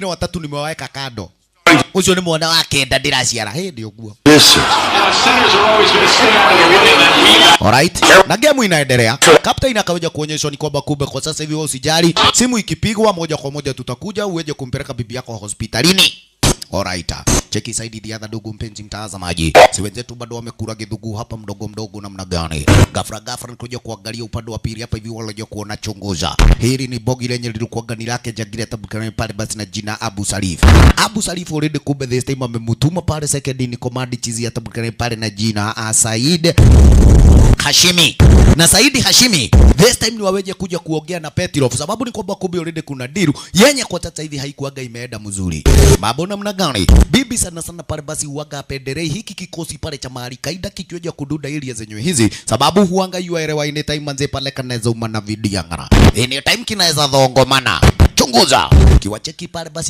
wengine watatu nimewaweka kando. Ucio ni mwana wake ndiraciara hindi uguo. Alright. Na game inaendelea. Captain akaweja kuonyeshwa ni kwamba kumbe kwa sasa hivi wewe usijali. Simu ikipigwa moja kwa moja tutakuja uweje kumpeleka bibi yako hospitalini. Alright. Cheki saidi diadha ndugu mpenzi mtazamaji. Si wenzetu bado wamekula githugu hapa mdogo mdogo namna gani. Ghafla nikuja kuangalia upande wa pili hapa hivi wale kuona chunguza. Hili ni bogi lenye lilikuwa gani lake jagire tabukana pale basi na jina Abu Salif. Abu Salif already kumbe this time amemutuma pale second in command chizi ya tabukana pale na jina Said Hashimi. Na Saidi Hashimi this time ni waweje kuja kuongea na Petrov sababu ni kwamba kumbe already kuna diru yenye kwa sasa hivi haikuaga imeenda mzuri. Mambo namna gani? Bibi sana pale basi huaga penderei hiki kikosi pale cha mahali kaida kikiweja kududa area zenyewe hizi sababu huanga yuaelewa ine time manze pale kanaweza umana vidiangara. Ine time kinaweza dhongomana. Chunguza. Kiwacheki pale basi